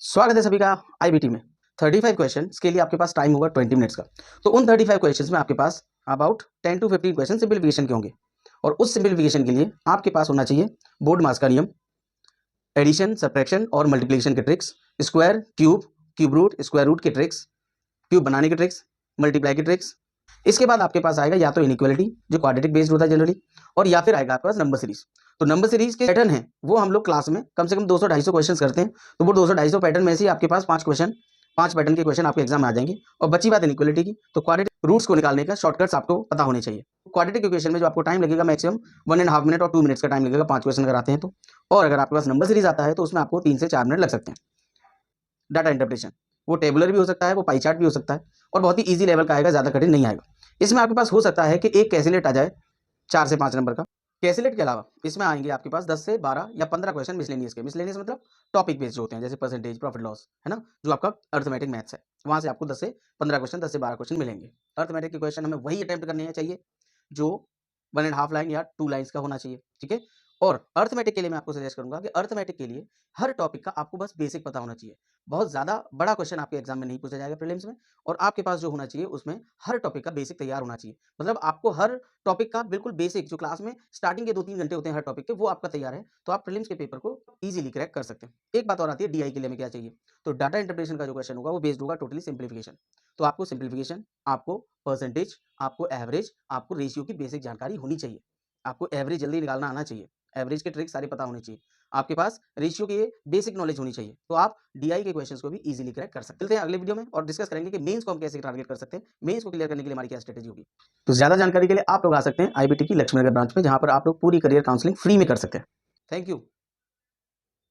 स्वागत है सभी का आईबीटी में। 35 क्वेश्चंस के लिए आपके पास टाइम होगा 20 मिनट्स का। तो उन 35 क्वेश्चंस में आपके पास अबाउट 10 to 15 क्वेश्चन सिंपलीफिकेशन के होंगे और उस सिंपलीफिकेशन के लिए आपके पास होना चाहिए बोर्ड मास का नियम, एडिशन, सब्ट्रैक्शन और मल्टीप्लिकेशन के tricks, square, cube root, square root के ट्रिक्स, क्यूब बनाने के ट्रिक्स, मल्टीप्लाई के ट्रिक्स। इसके बाद आपके पास आएगा या तो इनइक्वालिटी जो क्वाड्रेटिक बेस्ड होता है जनरली, और या फिर आएगा आपके पास नंबर सीरीज। तो नंबर सीरीज के पैटर्न है वो हम लोग क्लास में कम से कम 200-250 क्वेश्चन करते हैं। तो वो 200-250 पैटर्न में से आपके पास 5 पैटर्न के क्वेश्चन आपके एग्जाम में आ जाएंगे। और बची बात इनइक्वालिटी की, तो क्वाड्रेटिक रूट्स को निकालने का शॉर्टकट्स आपको पता होने चाहिए। क्वाड्रेटिक इक्वेशन में जो आपको टाइम लगेगा मैक्सिमम 1.5 मिनट और 2 मिनट्स का टाइम लगेगा 5 क्वेश्चन अगर आते हैं तो। और अगर आपके पास नंबर सीरीज आता है तो उसमें आपको 3 से 4 मिनट लग सकते हैं। डाटा इंटरप्रिटेशन वो टेबुलर भी हो सकता है, वो पाई चार्ट भी हो सकता है और बहुत ही ईजी लेवल का आएगा, ज़्यादा कठिन नहीं आएगा। इसमें आपके पास हो सकता है कि एक कैलकुलेट आ जाए 4 से 5 नंबर का। कैलकुलेट के अलावा इसमें आएंगे आपके पास 10 से 12 या 15 क्वेश्चन मिसलेनियस के। मिसलेनियस मतलब टॉपिक बेस्ड जो होते हैं, जैसे परसेंटेज, प्रॉफिट लॉस, है ना, जो आपका अर्थमेटिक मैथ्स है। वहां से आपको 10 से 15 क्वेश्चन, 10 से 12 क्वेश्चन मिलेंगे। अर्थमेटिक के क्वेश्चन हमें वही अटेम्प्ट करने चाहिए जो 1.5 लाइन या 2 लाइन्स का होना चाहिए, ठीक है। और अर्थमेटिक के लिए मैं आपको सजेस्ट करूंगा कि अर्थमेटिक के लिए हर टॉपिक का आपको बस बेसिक पता होना चाहिए। बहुत ज़्यादा बड़ा क्वेश्चन आपके एग्जाम में नहीं पूछा जाएगा प्रीलिम्स में, और आपके पास जो होना चाहिए उसमें हर टॉपिक का बेसिक तैयार होना चाहिए। मतलब आपको हर टॉपिक का बिल्कुल बेसिक, जो क्लास में स्टार्टिंग के 2-3 घंटे होते हैं हर टॉपिक के, वो आपका तैयार है, तो आप प्रीलिम्स के पेपर को इजीली क्रैक कर सकते हैं। एक बात और आती है डीआई के लिए हमें क्या चाहिए। तो डाटा इंटरप्रिटेशन का जो क्वेश्चन होगा वो बेस्ड होगा टोटली सिंप्लीफिकेशन। तो आपको सिंप्लीफिकेशन, आपको परसेंटेज, आपको एवरेज, आपको रेशियो की बेसिक जानकारी होनी चाहिए। आपको एवरेज जल्दी निकालना आना चाहिए, एवरेज के ट्रिक सारे पता होने चाहिए, आपके पास रेशियो की बेसिक नॉलेज होनी चाहिए। तो आप डीआई के क्वेश्चंस को भी इजीली क्रैक कर सकते हैं। चलते हैं अगले वीडियो में और डिस्कस करेंगे कि मेंस को हम कैसे टारगेट कर सकते हैं, मेंस को क्लियर करने के लिए हमारी क्या स्ट्रेटेजी होगी। तो ज्यादा जानकारी के लिए आप लोग आ सकते हैं आईबीटी की लक्ष्मीनगर ब्रांच में, जहां पर आप लोग पूरी करियर काउंसलिंग फ्री में कर सकते हैं। Thank you.